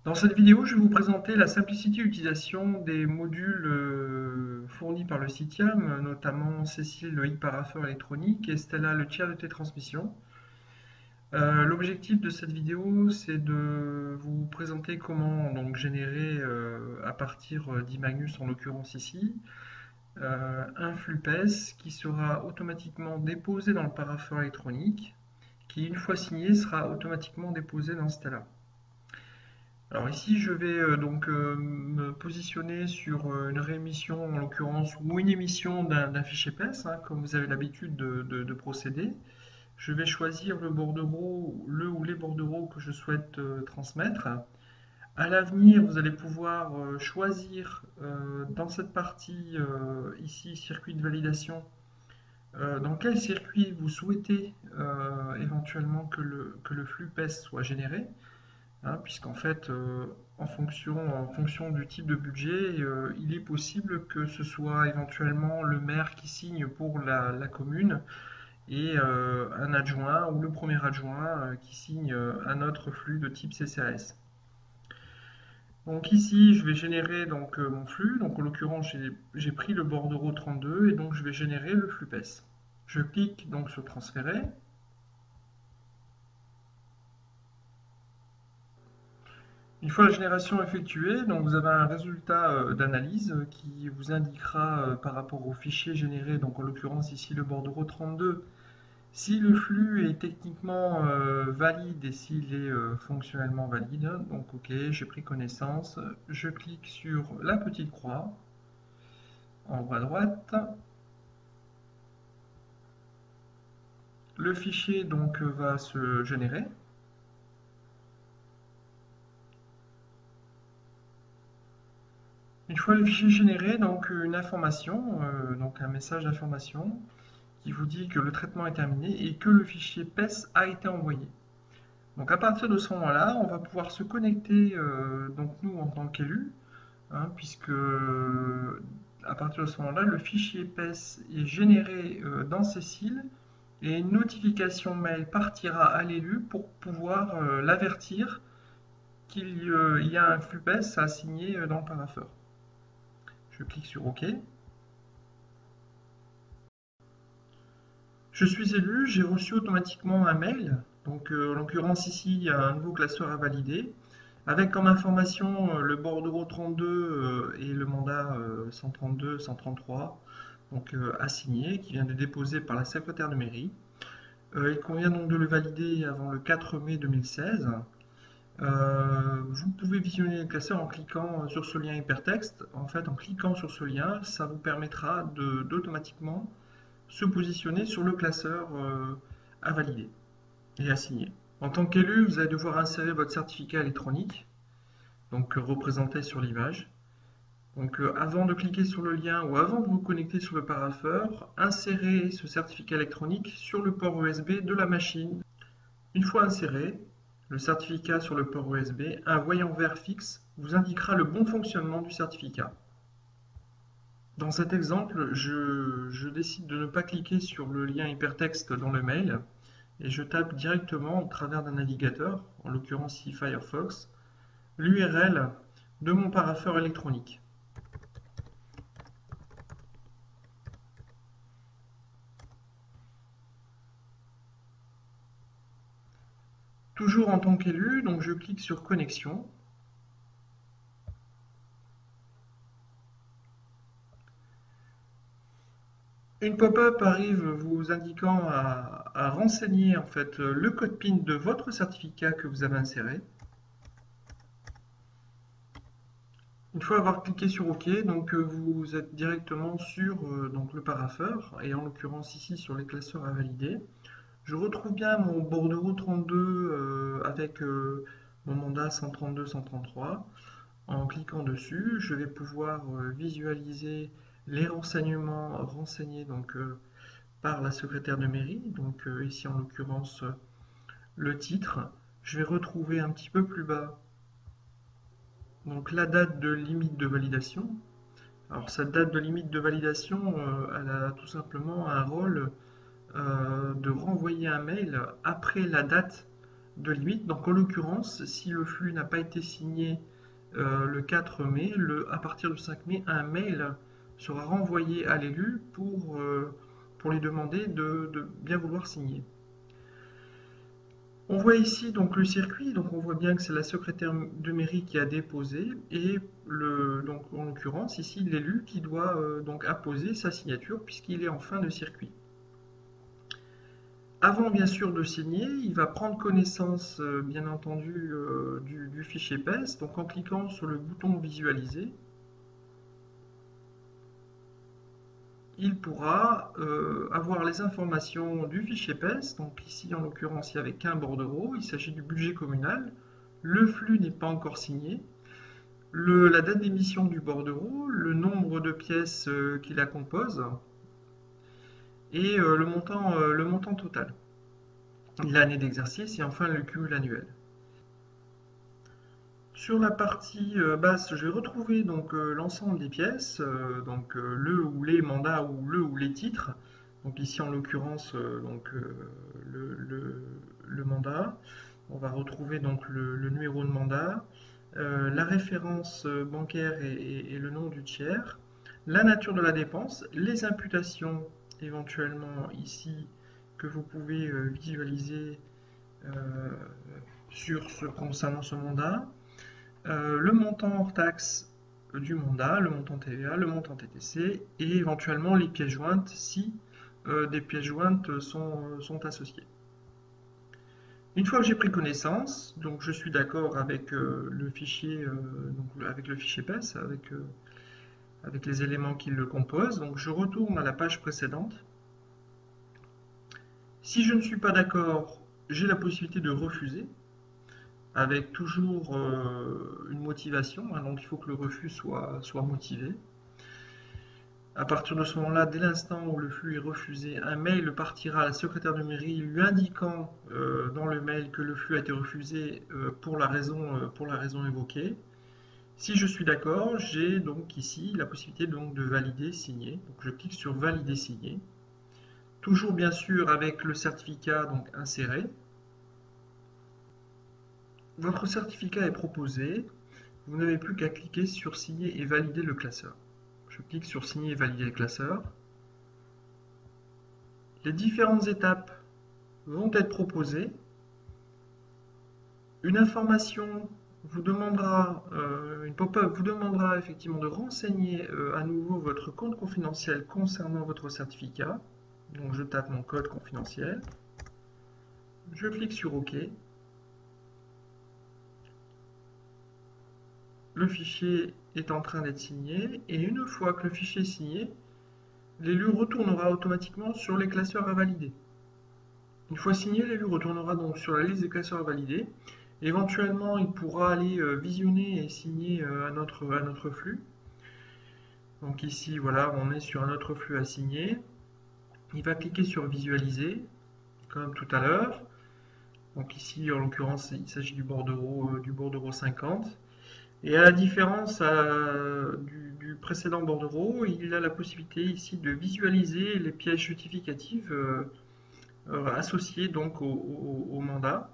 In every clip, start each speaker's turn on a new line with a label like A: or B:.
A: Dans cette vidéo, je vais vous présenter la simplicité d'utilisation des modules fournis par le CITIAM, notamment Cécile le e-parapheur électronique et Stella le tiers de télétransmission. L'objectif de cette vidéo, c'est de vous présenter comment donc générer à partir d'Imagnus, en l'occurrence ici, un flux PES qui sera automatiquement déposé dans le parapheur électronique, qui une fois signé sera automatiquement déposé dans Stella. Alors ici, je vais me positionner sur une réémission en l'occurrence ou une émission d'un fichier PES, hein, comme vous avez l'habitude de procéder. Je vais choisir le bordereau, le ou les bordereaux que je souhaite transmettre. À l'avenir, vous allez pouvoir choisir dans cette partie ici, circuit de validation, dans quel circuit vous souhaitez éventuellement que le flux PES soit généré. Hein, puisqu'en fait, en fonction du type de budget, il est possible que ce soit éventuellement le maire qui signe pour la commune et un adjoint ou le premier adjoint qui signe un autre flux de type CCAS. Donc ici, je vais générer mon flux. Donc en l'occurrence, j'ai pris le bordereau 32 et donc je vais générer le flux PES. Je clique donc sur transférer. Une fois la génération effectuée, donc vous avez un résultat d'analyse qui vous indiquera par rapport au fichier généré, donc en l'occurrence ici le bordereau 32, si le flux est techniquement valide et s'il est fonctionnellement valide. Donc ok, j'ai pris connaissance, je clique sur la petite croix en haut à droite. Le fichier donc va se générer. Une fois le fichier généré, donc une information, donc un message d'information qui vous dit que le traitement est terminé et que le fichier PES a été envoyé. Donc à partir de ce moment-là, on va pouvoir se connecter, donc nous en tant qu'élus, hein, puisque à partir de ce moment-là, le fichier PES est généré dans Cécile et une notification mail partira à l'élu pour pouvoir l'avertir qu'il y a un flux PES à signer dans le parapheur. Je clique sur OK. Je suis élu, j'ai reçu automatiquement un mail. Donc, en l'occurrence, ici, il y a un nouveau classeur à valider, avec comme information le bordereau 32 et le mandat 132-133, donc à signer, qui vient de déposer par la secrétaire de mairie. Il convient donc de le valider avant le 4 mai 2016. Vous pouvez visionner le classeur en cliquant sur ce lien hypertexte. En fait, en cliquant sur ce lien, ça vous permettra d'automatiquement se positionner sur le classeur à valider et à signer. En tant qu'élu, vous allez devoir insérer votre certificat électronique, donc représenté sur l'image. Donc avant de cliquer sur le lien ou avant de vous connecter sur le parapheur, insérez ce certificat électronique sur le port USB de la machine. Une fois inséré, le certificat sur le port USB, un voyant vert fixe vous indiquera le bon fonctionnement du certificat. Dans cet exemple, je décide de ne pas cliquer sur le lien hypertexte dans le mail et je tape directement au travers d'un navigateur, en l'occurrence ici Firefox, l'URL de mon parapheur électronique. Toujours en tant qu'élu, donc je clique sur Connexion. Une pop-up arrive vous indiquant à renseigner en fait le code PIN de votre certificat que vous avez inséré. Une fois avoir cliqué sur OK, donc vous êtes directement sur donc le parapheur et en l'occurrence ici sur les classeurs à valider. Je retrouve bien mon bordereau 32 avec mon mandat 132-133. En cliquant dessus, je vais pouvoir visualiser les renseignements renseignés donc, par la secrétaire de mairie. Donc ici en l'occurrence le titre. Je vais retrouver un petit peu plus bas donc, la date de limite de validation. Alors cette date de limite de validation, elle a tout simplement un rôle de renvoyer un mail après la date de limite. Donc en l'occurrence, si le flux n'a pas été signé le 4 mai, à partir du 5 mai, un mail sera renvoyé à l'élu pour lui demander de bien vouloir signer. On voit ici donc le circuit, donc on voit bien que c'est la secrétaire de mairie qui a déposé et donc en l'occurrence ici l'élu qui doit donc apposer sa signature puisqu'il est en fin de circuit. Avant bien sûr de signer, il va prendre connaissance bien entendu du fichier PES, donc en cliquant sur le bouton visualiser, il pourra avoir les informations du fichier PES. Donc ici, en l'occurrence, il n'y avait qu'un bordereau. Il s'agit du budget communal. Le flux n'est pas encore signé. La date d'émission du bordereau, le nombre de pièces qui la composent et le montant total, l'année d'exercice et enfin le cumul annuel. Sur la partie basse, je vais retrouver donc l'ensemble des pièces, le ou les mandats ou le ou les titres. Donc ici en l'occurrence le mandat. On va retrouver donc le numéro de mandat, la référence bancaire et le nom du tiers, la nature de la dépense, les imputations éventuellement ici que vous pouvez visualiser euh, concernant ce mandat. Le montant hors taxe du mandat, le montant TVA, le montant TTC et éventuellement les pièces jointes si des pièces jointes sont associées. Une fois que j'ai pris connaissance, donc je suis d'accord avec le fichier, avec le fichier PES, avec les éléments qui le composent, donc je retourne à la page précédente. Si je ne suis pas d'accord, j'ai la possibilité de refuser, avec toujours une motivation, hein, donc il faut que le refus soit motivé. À partir de ce moment-là, dès l'instant où le flux est refusé, un mail partira à la secrétaire de mairie lui indiquant dans le mail que le flux a été refusé pour la raison évoquée. Si je suis d'accord, j'ai donc ici la possibilité donc de valider, signer. Donc je clique sur valider, signer. Toujours bien sûr avec le certificat donc inséré. Votre certificat est proposé. Vous n'avez plus qu'à cliquer sur signer et valider le classeur. Je clique sur signer et valider le classeur. Les différentes étapes vont être proposées. Une information vous demandera, une pop-up vous demandera effectivement de renseigner à nouveau votre compte confidentiel concernant votre certificat. Donc je tape mon code confidentiel. Je clique sur OK. Le fichier est en train d'être signé et une fois que le fichier est signé, l'élu retournera automatiquement sur les classeurs à valider. Une fois signé, l'élu retournera donc sur la liste des classeurs à valider. Éventuellement, il pourra aller visionner et signer un autre flux. Donc ici, voilà, on est sur un autre flux à signer. Il va cliquer sur visualiser, comme tout à l'heure. Donc ici, en l'occurrence, il s'agit du bordereau 50. Et à la différence du précédent bordereau, il a la possibilité ici de visualiser les pièces justificatives associées donc au mandat.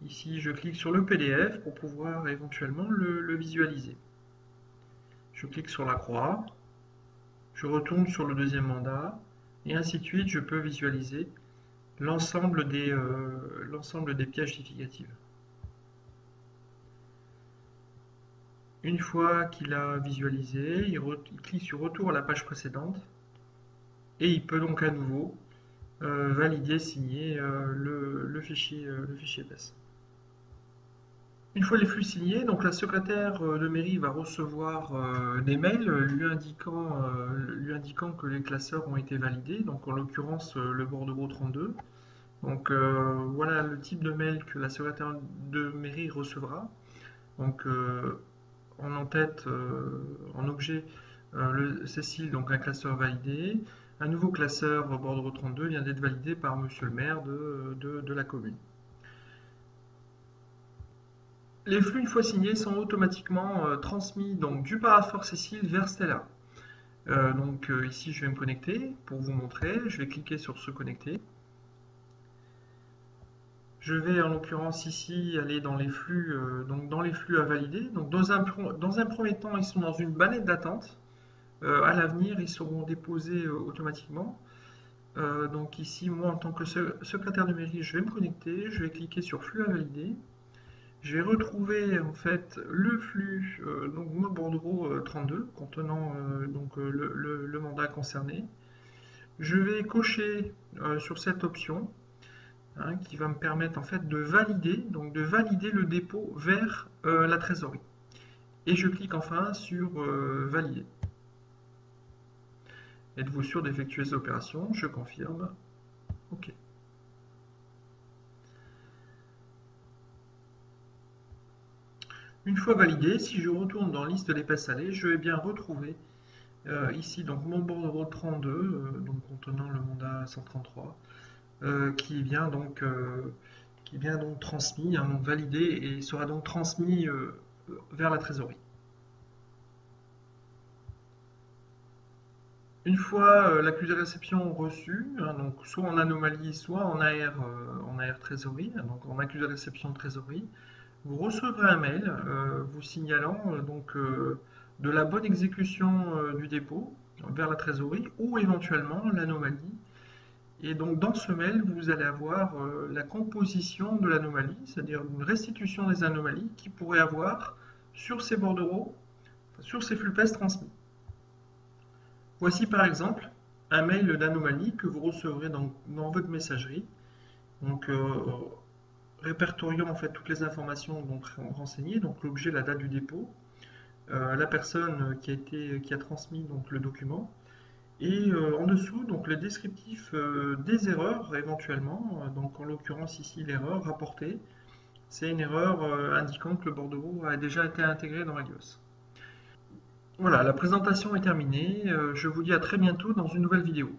A: Ici, je clique sur le PDF pour pouvoir éventuellement le visualiser. Je clique sur la croix, je retourne sur le deuxième mandat, et ainsi de suite, je peux visualiser l'ensemble des pièces justificatives. Une fois qu'il a visualisé, il clique sur retour à la page précédente, et il peut donc à nouveau valider, signer le fichier PES. Une fois les flux signés, donc la secrétaire de mairie va recevoir des mails lui indiquant que les classeurs ont été validés, donc en l'occurrence le bordereau 32. Donc voilà le type de mail que la secrétaire de mairie recevra. Donc en en-tête, en objet, Cécile, donc un classeur validé. Un nouveau classeur bordereau 32 vient d'être validé par monsieur le maire de la commune. Les flux, une fois signés, sont automatiquement transmis donc, du paraphore Cécile vers Stella. Ici, je vais me connecter pour vous montrer. Je vais cliquer sur se connecter. Je vais en l'occurrence ici aller dans les flux, donc dans les flux à valider. Donc dans un premier temps, ils sont dans une banette d'attente. À l'avenir, ils seront déposés automatiquement. Donc ici, moi en tant que secrétaire de mairie, je vais me connecter, je vais cliquer sur flux à valider. Je vais retrouver en fait le flux, donc mon bordereau 32 contenant donc le mandat concerné. Je vais cocher sur cette option, hein, qui va me permettre en fait donc de valider le dépôt vers la trésorerie. Et je clique enfin sur valider. Êtes-vous sûr d'effectuer cette opération? Je confirme. OK. Une fois validé, si je retourne dans liste des passes salées, je vais bien retrouver ici donc mon bordereau 32, donc contenant le mandat 133, qui est bien donc transmis, hein, donc validé et sera donc transmis vers la trésorerie. Une fois l'accusé de réception reçu, hein, donc soit en anomalie, soit en AR trésorerie, hein, donc en accusé de réception de trésorerie, vous recevrez un mail vous signalant de la bonne exécution du dépôt vers la trésorerie ou éventuellement l'anomalie. Et donc dans ce mail, vous allez avoir la composition de l'anomalie, c'est-à-dire une restitution des anomalies qu'il pourrait avoir sur ces bordereaux, sur ces flux PES transmis. Voici par exemple un mail d'anomalie que vous recevrez dans votre messagerie. Donc répertoriant en fait toutes les informations donc renseignées, donc l'objet, la date du dépôt, la personne qui a transmis donc le document, et en dessous donc le descriptif des erreurs éventuellement. Donc en l'occurrence ici l'erreur rapportée, c'est une erreur indiquant que le bordereau a déjà été intégré dans Helios. Voilà, la présentation est terminée. Je vous dis à très bientôt dans une nouvelle vidéo.